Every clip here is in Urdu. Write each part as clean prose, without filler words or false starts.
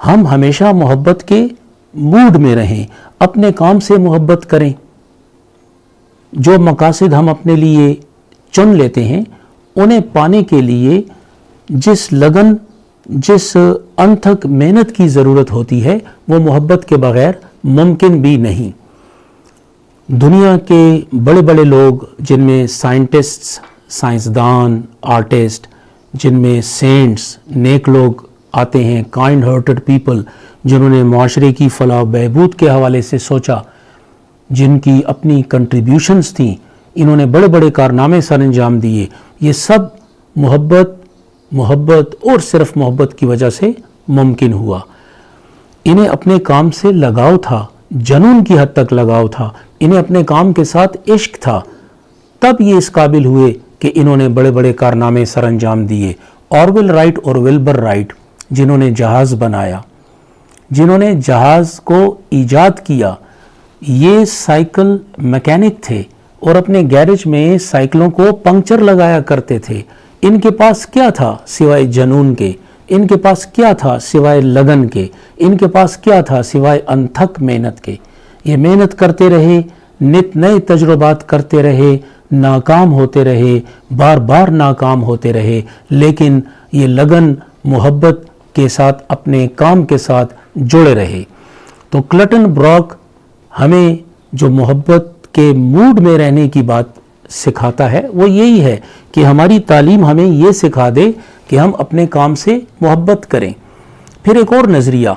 ہم ہمیشہ محبت کے موڈ میں رہیں، اپنے کام سے محبت کریں، جو مقاصد ہم اپنے لیے چن لیتے ہیں انہیں پانے کے لیے جس لگن، جس انتھک محنت کی ضرورت ہوتی ہے وہ محبت کے بغیر ممکن بھی نہیں۔ دنیا کے بڑے بڑے لوگ جن میں سائنٹسٹس، سائنسدان، آرٹسٹ، جن میں سینٹس، نیک لوگ آتے ہیں، کائنڈ ہارٹڈ پیپل جنہوں نے معاشرے کی فلاح و بہبود کے حوالے سے سوچا، جن کی اپنی کنٹریبیوشنز تھیں، انہوں نے بڑے بڑے کارنامے سر انجام دیے، یہ سب محبت اور صرف محبت کی وجہ سے ممکن ہوا۔ انہیں اپنے کام سے لگاؤ تھا، جنون کی حد تک لگاؤ تھا، انہیں اپنے کام کے ساتھ عشق تھا، تب یہ اس قابل ہوئے کہ انہوں نے بڑے بڑے کارنامے سر انجام دیے۔ آرویل رائٹ اور ولبر رائٹ جنہوں نے جہاز بنایا، جنہوں نے جہاز کو ایجاد کیا، یہ سائیکل میکینک تھے اور اپنے گیرج میں سائیکلوں کو پنکچر لگایا کرتے تھے۔ ان کے پاس کیا تھا سوائے جنون کے؟ ان کے پاس کیا تھا سوائے لگن کے؟ ان کے پاس کیا تھا سوائے انتھک محنت کے؟ یہ محنت کرتے رہے، نت نئے تجربات کرتے رہے، ناکام ہوتے رہے، بار بار ناکام ہوتے رہے، لیکن یہ لگن محبت کے ساتھ اپنے کام کے ساتھ جڑے رہے۔ تو کلٹن براک ہمیں جو محبت کے موڈ میں رہنے کی بات سکھاتا ہے وہ یہی ہے کہ ہماری تعلیم ہمیں یہ سکھا دے کہ ہم اپنے کام سے محبت کریں۔ پھر ایک اور نظریہ،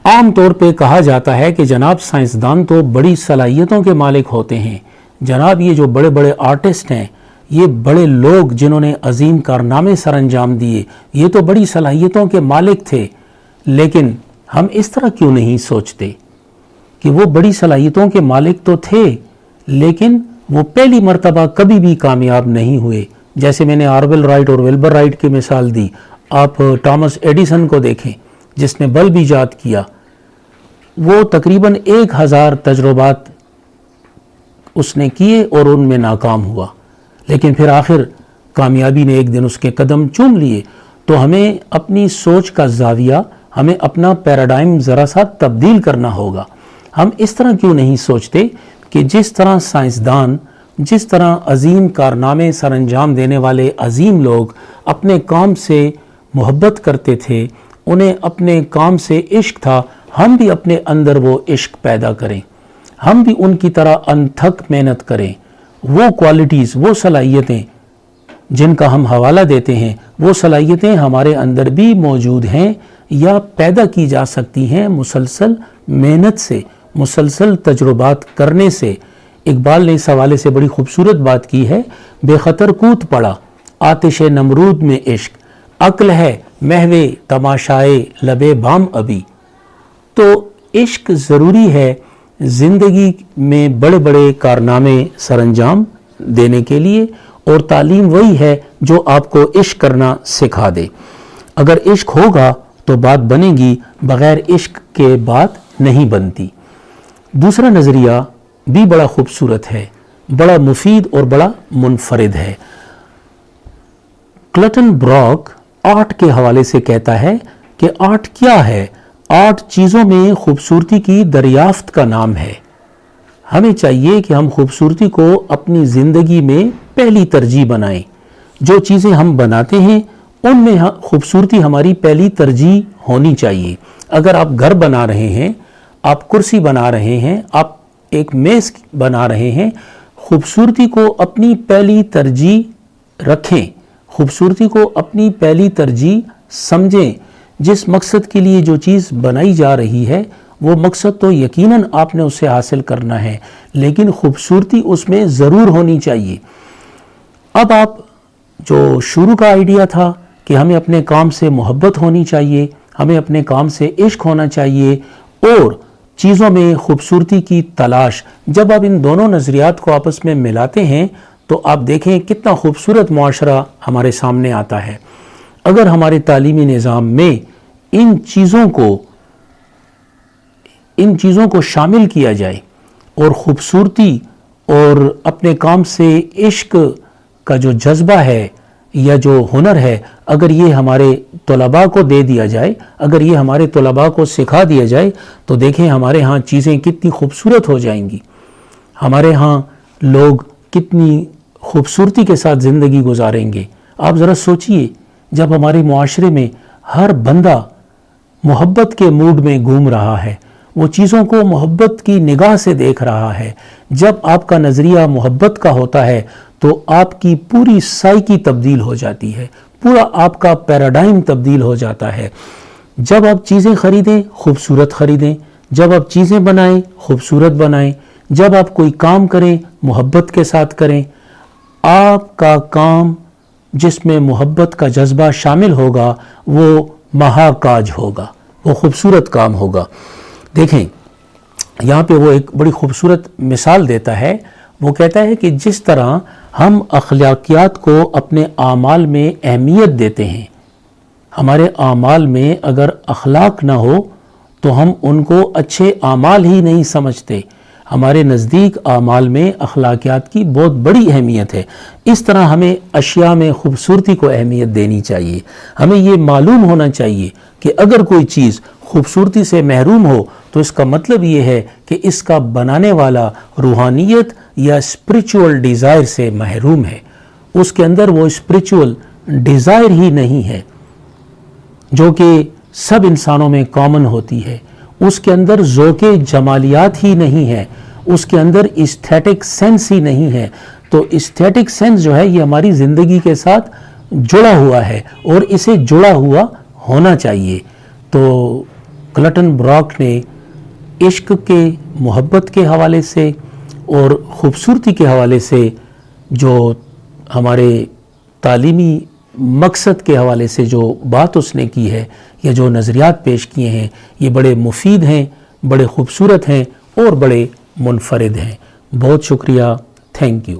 عام طور پہ کہا جاتا ہے کہ جناب سائنسدان تو بڑی صلاحیتوں کے مالک ہوتے ہیں، جناب یہ جو بڑے بڑے آرٹسٹ ہیں، یہ بڑے لوگ جنہوں نے عظیم کارنامے سر انجام دیے، یہ تو بڑی صلاحیتوں کے مالک تھے، لیکن ہم اس طرح کیوں نہیں سوچتے کہ وہ بڑی صلاحیتوں کے مالک تو تھے لیکن وہ پہلی مرتبہ کبھی بھی کامیاب نہیں ہوئے؟ جیسے میں نے آرویل رائٹ اور ولبر رائٹ کی مثال دی، آپ ٹامس ایڈیسن کو دیکھیں جس نے بلب ایجاد کیا، وہ تقریباً 1000 تجربات اس نے کیے اور ان میں ناکام ہوا، لیکن پھر آخر کامیابی نے ایک دن اس کے قدم چوم لیے۔ تو ہمیں اپنی سوچ کا زاویہ، ہمیں اپنا پیراڈائم ذرا سا تبدیل کرنا ہوگا۔ ہم اس طرح کیوں نہیں سوچتے کہ جس طرح سائنسدان، جس طرح عظیم کارنامے سر انجام دینے والے عظیم لوگ اپنے کام سے محبت کرتے تھے، انہیں اپنے کام سے عشق تھا، ہم بھی اپنے اندر وہ عشق پیدا کریں، ہم بھی ان کی طرح انتھک محنت کریں۔ وہ کوالٹیز، وہ صلاحیتیں جن کا ہم حوالہ دیتے ہیں، وہ صلاحیتیں ہمارے اندر بھی موجود ہیں یا پیدا کی جا سکتی ہیں مسلسل محنت سے، مسلسل تجربات کرنے سے۔ اقبال نے اس حوالے سے بڑی خوبصورت بات کی ہے، بے خطر کود پڑا آتش نمرود میں عشق، عقل ہے محو تماشائے لبے بام ابھی۔ تو عشق ضروری ہے زندگی میں بڑے بڑے کارنامے سر انجام دینے کے لیے، اور تعلیم وہی ہے جو آپ کو عشق کرنا سکھا دے۔ اگر عشق ہوگا تو بات بنے گی، بغیر عشق کے بات نہیں بنتی۔ دوسرا نظریہ بھی بڑا خوبصورت ہے، بڑا مفید اور بڑا منفرد ہے۔ کلٹن براک آرٹ کے حوالے سے کہتا ہے کہ آرٹ کیا ہے؟ آرٹ چیزوں میں خوبصورتی کی دریافت کا نام ہے۔ ہمیں چاہیے کہ ہم خوبصورتی کو اپنی زندگی میں پہلی ترجیح بنائیں۔ جو چیزیں ہم بناتے ہیں ان میں خوبصورتی ہماری پہلی ترجیح ہونی چاہیے۔ اگر آپ گھر بنا رہے ہیں، آپ کرسی بنا رہے ہیں، آپ ایک میز بنا رہے ہیں، خوبصورتی کو اپنی پہلی ترجیح رکھیں، خوبصورتی کو اپنی پہلی ترجیح سمجھیں۔ جس مقصد کے لیے جو چیز بنائی جا رہی ہے وہ مقصد تو یقیناً آپ نے اسے حاصل کرنا ہے، لیکن خوبصورتی اس میں ضرور ہونی چاہیے۔ اب آپ جو شروع کا آئیڈیا تھا کہ ہمیں اپنے کام سے محبت ہونی چاہیے، ہمیں اپنے کام سے عشق ہونا چاہیے اور چیزوں میں خوبصورتی کی تلاش، جب آپ ان دونوں نظریات کو آپس میں ملاتے ہیں تو آپ دیکھیں کتنا خوبصورت معاشرہ ہمارے سامنے آتا ہے۔ اگر ہمارے تعلیمی نظام میں ان چیزوں کو شامل کیا جائے اور خوبصورتی اور اپنے کام سے عشق کا جو جذبہ ہے یا جو ہنر ہے اگر یہ ہمارے طلباء کو دے دیا جائے، اگر یہ ہمارے طلباء کو سکھا دیا جائے تو دیکھیں ہمارے ہاں چیزیں کتنی خوبصورت ہو جائیں گی، ہمارے ہاں لوگ کتنی خوبصورتی کے ساتھ زندگی گزاریں گے۔ آپ ذرا سوچئے، جب ہمارے معاشرے میں ہر بندہ محبت کے موڈ میں گھوم رہا ہے، وہ چیزوں کو محبت کی نگاہ سے دیکھ رہا ہے، جب آپ کا نظریہ محبت کا ہوتا ہے تو آپ کی پوری سائیکی تبدیل ہو جاتی ہے، پورا آپ کا پیراڈائم تبدیل ہو جاتا ہے۔ جب آپ چیزیں خریدیں خوبصورت خریدیں، جب آپ چیزیں بنائیں خوبصورت بنائیں، جب آپ کوئی کام کریں محبت کے ساتھ کریں۔ آپ کا کام جس میں محبت کا جذبہ شامل ہوگا وہ مہاکاج ہوگا، وہ خوبصورت کام ہوگا۔ دیکھیں یہاں پہ وہ ایک بڑی خوبصورت مثال دیتا ہے، وہ کہتا ہے کہ جس طرح ہم اخلاقیات کو اپنے اعمال میں اہمیت دیتے ہیں، ہمارے اعمال میں اگر اخلاق نہ ہو تو ہم ان کو اچھے اعمال ہی نہیں سمجھتے، ہمارے نزدیک اعمال میں اخلاقیات کی بہت بڑی اہمیت ہے۔ اس طرح ہمیں اشیاء میں خوبصورتی کو اہمیت دینی چاہیے۔ ہمیں یہ معلوم ہونا چاہیے کہ اگر کوئی چیز خوبصورتی سے محروم ہو تو اس کا مطلب یہ ہے کہ اس کا بنانے والا روحانیت یا اسپریچول ڈیزائر سے محروم ہے، اس کے اندر وہ اسپریچول ڈیزائر ہی نہیں ہے جو کہ سب انسانوں میں کامن ہوتی ہے، اس کے اندر ذوق جمالیات ہی نہیں ہے، اس کے اندر ایستھیٹک سینس ہی نہیں ہے۔ تو ایستھیٹک سینس جو ہے یہ ہماری زندگی کے ساتھ جڑا ہوا ہے اور اسے جڑا ہوا ہونا چاہیے۔ تو کلٹن براک نے عشق کے، محبت کے حوالے سے اور خوبصورتی کے حوالے سے جو ہمارے تعلیمی مقصد کے حوالے سے جو بات اس نے کی ہے یا جو نظریات پیش کیے ہیں یہ بڑے مفید ہیں، بڑے خوبصورت ہیں اور بڑے منفرد ہیں۔ بہت شکریہ، تھینک یو۔